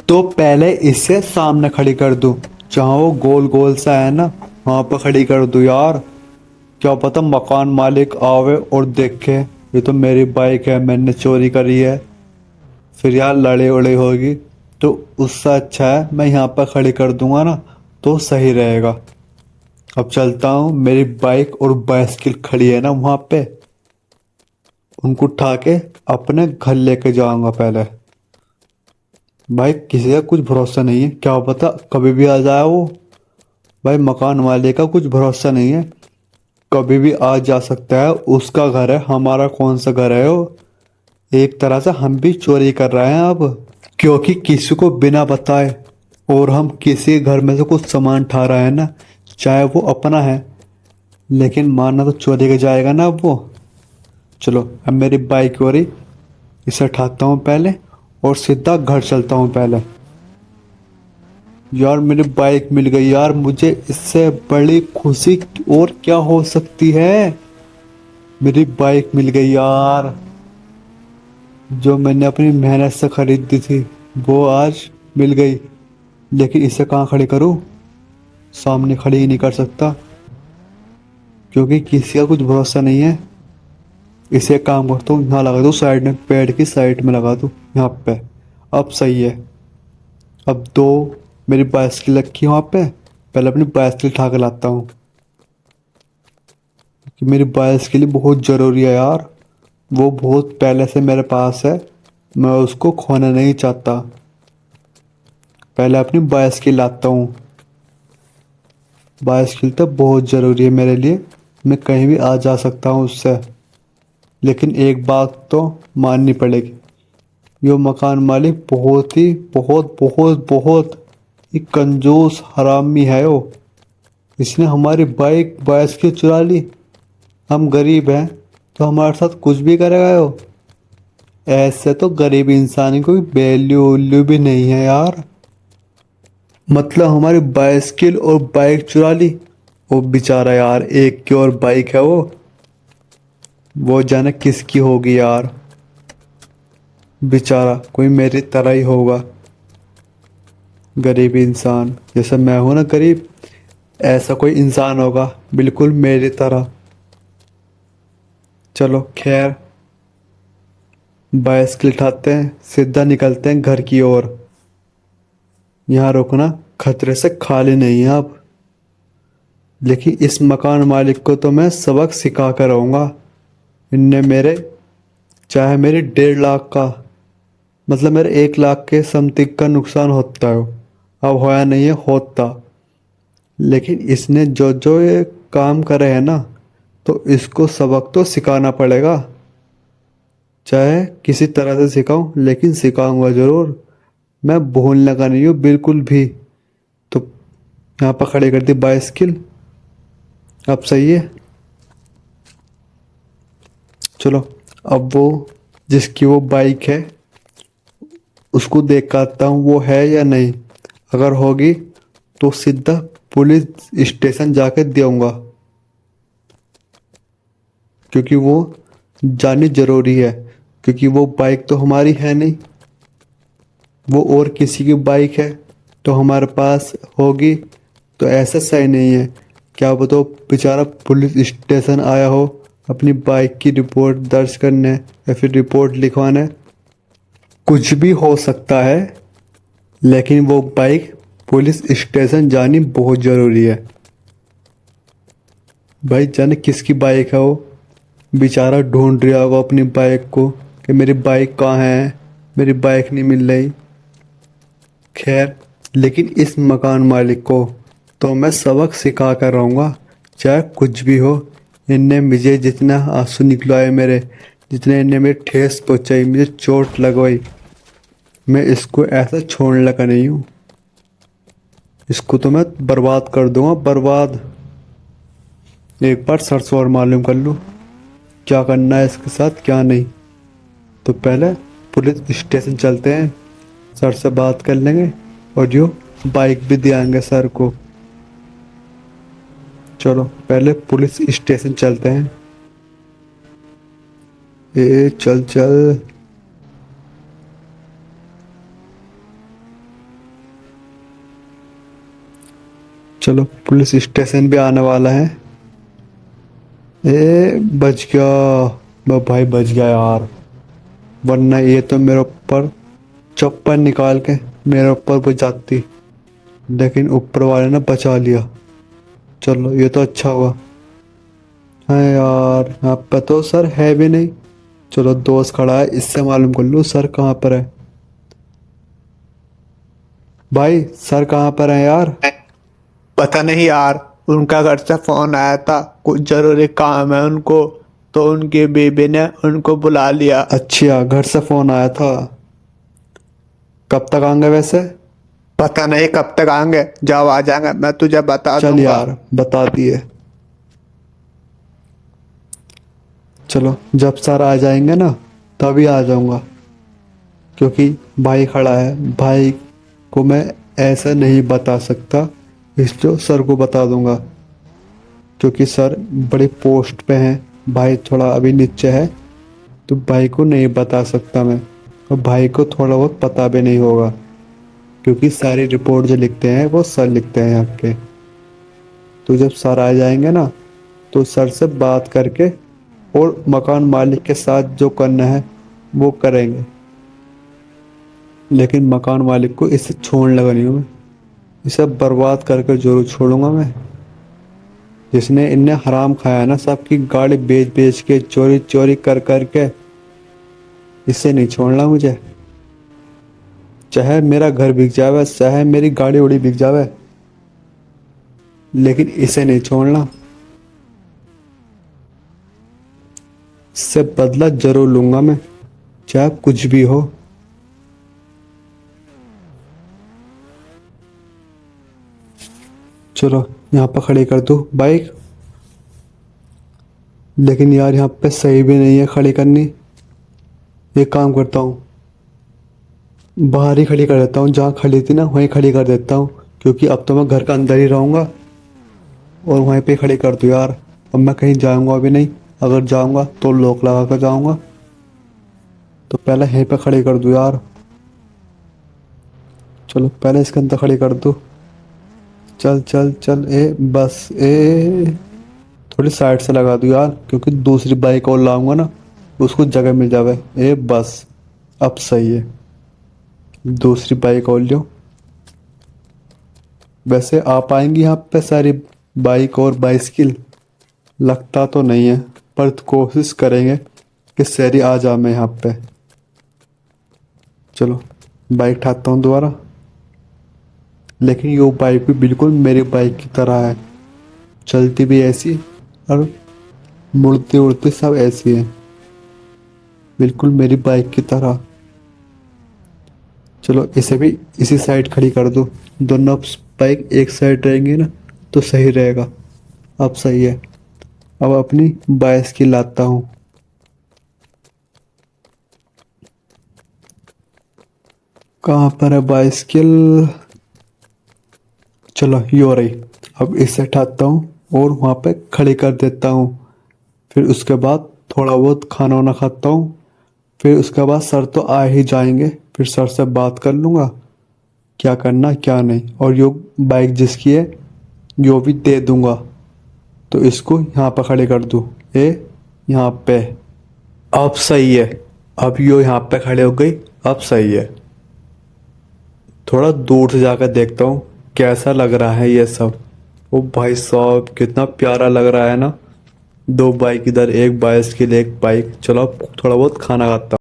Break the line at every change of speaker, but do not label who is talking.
तो पहले इसे सामने खड़ी कर दूं, जहाँ वो गोल गोल सा है ना, वहां पर खड़ी कर दूं यार। क्या पता मकान मालिक आवे और देखे ये तो मेरी बाइक है, मैंने चोरी करी है, फिर यार लड़े उड़े होगी। तो उससे अच्छा है मैं यहाँ पर खड़ी कर दूंगा ना, तो सही रहेगा। अब चलता हूँ, मेरी बाइक और बाइसिकल खड़ी है ना वहां पे, उनको उठा के अपने घर लेके जाऊंगा पहले। भाई किसी का कुछ भरोसा नहीं है, क्या पता कभी भी आ जाए वो। भाई मकान वाले का कुछ भरोसा नहीं है, कभी भी आ जा सकता है। उसका घर है, हमारा कौन सा घर है वो। एक तरह से हम भी चोरी कर रहे हैं अब, क्योंकि किसी को बिना बताए और हम किसी घर में से कुछ सामान उठा रहे हैं ना, चाहे वो अपना है, लेकिन मानना तो चोरी का जाएगा ना अब वो। चलो अब मेरी बाइक हो रही, इसे उठाता हूँ पहले और सीधा घर चलता हूँ पहले। यार मेरी बाइक मिल गई यार, मुझे इससे बड़ी खुशी और क्या हो सकती है। मेरी बाइक मिल गई यार, जो मैंने अपनी मेहनत से खरीदी थी वो आज मिल गई। लेकिन इसे कहाँ खड़ी करूँ, सामने खड़ी ही नहीं कर सकता, क्योंकि किसी का कुछ भरोसा नहीं है। इसे एक काम करता हूँ, यहाँ लगा दूँ साइड में, पेड़ की साइड में लगा दूँ यहाँ पे। अब सही है। अब दो मेरी बाइसिकल रखी है वहाँ पे, पहले अपनी बाइसिकल उठा के लाता हूँ, कि मेरी बाइसिकल बहुत ज़रूरी है यार। वो बहुत पहले से मेरे पास है, मैं उसको खोना नहीं चाहता। पहले अपनी बाइसिकल लाता हूँ, बाइसिकल तो बहुत ज़रूरी है मेरे लिए, मैं कहीं भी आ जा सकता हूँ उससे। लेकिन एक बात तो माननी पड़ेगी, यो मकान मालिक बहुत ही बहुत बहुत बहुत ही कंजूस हरामी है वो। इसने हमारी बाइक बाइसिकल चुरा ली। हम गरीब हैं तो हमारे साथ कुछ भी करेगा वो। ऐसे तो गरीब इंसान की कोई वैल्यू वैल्यू भी नहीं है यार। मतलब हमारी बाइसिकल और बाइक चुरा ली। वो बेचारा यार, एक की और बाइक है वो जाने किसकी होगी यार। बेचारा कोई मेरी तरह ही होगा, गरीब इंसान जैसे मैं हूं ना गरीब, ऐसा कोई इंसान होगा बिल्कुल मेरी तरह। चलो खैर, बाइसिकल उठाते हैं, सीधा निकलते हैं घर की ओर। यहाँ रुकना खतरे से खाली नहीं है अब। लेकिन इस मकान मालिक को तो मैं सबक सिखा कर रहूँगा। इनने मेरे, चाहे मेरी 1.5 लाख का, मतलब मेरे 1 लाख के समथिंग का नुकसान होता है, अब होया नहीं है होता। लेकिन इसने जो जो ये काम करे है ना, तो इसको सबक तो सिखाना पड़ेगा। चाहे किसी तरह से सिखाऊं, लेकिन सिखाऊंगा जरूर। मैं भूलने का नहीं हूँ बिल्कुल भी। तो यहाँ पर खड़ी कर दी बाइसिकल, अब सही है। चलो अब वो, जिसकी वो बाइक है उसको देख कर आता हूँ वो है या नहीं। अगर होगी तो सीधा पुलिस स्टेशन जाके देऊंगा, क्योंकि वो जानी जरूरी है। क्योंकि वो बाइक तो हमारी है नहीं, वो और किसी की बाइक है। तो हमारे पास होगी तो ऐसा सही नहीं है। क्या बताओ, बेचारा पुलिस स्टेशन आया हो अपनी बाइक की रिपोर्ट दर्ज करने या फिर रिपोर्ट लिखवाने, कुछ भी हो सकता है। लेकिन वो बाइक पुलिस स्टेशन जानी बहुत ज़रूरी है। भाई जाने किसकी बाइक है वो, बेचारा ढूंढ रहा होगा अपनी बाइक को, कि मेरी बाइक कहाँ है, मेरी बाइक नहीं मिल रही। खैर, लेकिन इस मकान मालिक को तो मैं सबक सिखा कर रहूँगा, चाहे कुछ भी हो। इनने मुझे जितना आंसू निकलवाए मेरे, जितने इनने मेरे ठेस पहुँचाई, मुझे चोट लगवाई, मैं इसको ऐसा छोड़ने लगा नहीं हूँ। इसको तो मैं बर्बाद कर दूंगा, बर्बाद। एक बार सर से और मालूम कर लूँ क्या करना है इसके साथ क्या नहीं। तो पहले पुलिस स्टेशन चलते हैं, सर से बात कर लेंगे और जो बाइक भी दिलाएंगे सर को। चलो पहले पुलिस स्टेशन चलते हैं। ए, चल चल। चलो पुलिस स्टेशन भी आने वाला है। ए बच गया। भाई बच गया यार, वरना ये तो मेरे ऊपर चप्पल निकाल के मेरे ऊपर वो जाती। लेकिन ऊपर वाले ने बचा लिया। चलो ये तो अच्छा हुआ। हाँ यार, यहाँ पे तो सर है भी नहीं। चलो दोस्त खड़ा है, इससे मालूम कर लूँ सर कहाँ पर है। भाई सर कहाँ पर है यार?
पता नहीं यार, उनका घर से फोन आया था, कुछ जरूरी काम है उनको, तो उनकी बीबी ने उनको बुला लिया।
अच्छा, घर से फोन आया था। कब तक आएंगे वैसे?
पता नहीं कब तक आएंगे, जब आ जाएंगे मैं तुझे बता
चल
दूंगा।
यार बता दिए। चलो जब सर आ जाएंगे ना तभी आ जाऊंगा, क्योंकि भाई खड़ा है। भाई को मैं ऐसा नहीं बता सकता, इसलिए सर को बता दूंगा। क्योंकि सर बड़ी पोस्ट पे हैं, भाई थोड़ा अभी नीचे है, तो भाई को नहीं बता सकता मैं। और भाई को थोड़ा बहुत पता भी नहीं होगा, क्योंकि सारी रिपोर्ट जो लिखते हैं वो सर लिखते हैं यहाँ के। तो जब सर आ जाएंगे ना तो सर से बात करके और मकान मालिक के साथ जो करना है वो करेंगे। लेकिन मकान मालिक को इसे छोड़ने लगा नहीं हूँ मैं, इसे बर्बाद करके जरूर छोड़ूंगा मैं। जिसने इन्हें हराम खाया ना, सबकी गाड़ी बेच बेच के चोरी चोरी कर कर के, इसे नहीं छोड़ना मुझे। चाहे मेरा घर बिक जावे, चाहे मेरी गाड़ी उड़ी बिक जावे, लेकिन इसे नहीं छोड़ना। इससे बदला जरूर लूंगा मैं, चाहे कुछ भी हो। चलो यहाँ पर खड़ी कर दो बाइक। लेकिन यार यहाँ पे सही भी नहीं है खड़ी करनी। एक काम करता हूँ, बाहर ही खड़ी कर देता हूँ, जहाँ खड़ी थी ना वहीं खड़ी कर देता हूँ, क्योंकि अब तो मैं घर का अंदर ही रहूँगा। और वहीं पे खड़ी कर दूँ यार, अब मैं कहीं जाऊँगा भी नहीं। अगर जाऊँगा तो लॉक लगा कर जाऊँगा, तो पहले यहीं पे खड़ी कर दूँ यार। चलो पहले इसके अंदर खड़ी कर दूँ। चल चल चल, ए बस ए, थोड़ी साइड से लगा दूँ यार, क्योंकि दूसरी बाइक और लाऊंगा ना, उसको जगह मिल जावे। ए बस, अब सही है। दूसरी बाइक और लियो। वैसे आ पाएंगी यहाँ पे सारी बाइक और बाइसिकल? लगता तो नहीं है, पर कोशिश करेंगे कि सारी आ जाए मैं यहाँ पे। चलो बाइक उठाता हूँ दोबारा। लेकिन ये बाइक भी बिल्कुल मेरी बाइक की तरह है, चलती भी ऐसी और मुड़ती उड़ती सब ऐसी है, बिल्कुल मेरी बाइक की तरह। चलो इसे भी इसी साइड खड़ी कर दो, दोनों बाइक एक साइड रहेंगी ना तो सही रहेगा। अब सही है। अब अपनी बाइसिकल लाता हूँ। कहाँ पर है बाइसिकल? चलो ये हो रही। अब इसे हटाता हूँ और वहाँ पे खड़ी कर देता हूँ। फिर उसके बाद थोड़ा बहुत खाना वाना खाता हूँ। फिर उसके बाद सर तो आ ही जाएंगे, फिर सर से बात कर लूँगा क्या करना क्या नहीं। और यो बाइक जिसकी है यो भी दे दूँगा। तो इसको यहाँ पर खड़े कर दूँ, ए यहाँ पे। अब सही है। अब यो यहाँ पे खड़े हो गई, अब सही है। थोड़ा दूर से जाकर देखता हूँ कैसा लग रहा है ये सब। ओ भाई साहब कितना प्यारा लग रहा है ना। दो बाइक इधर, एक बाइक के लिए एक बाइक। चलो अब थोड़ा बहुत खाना खाता हूँ।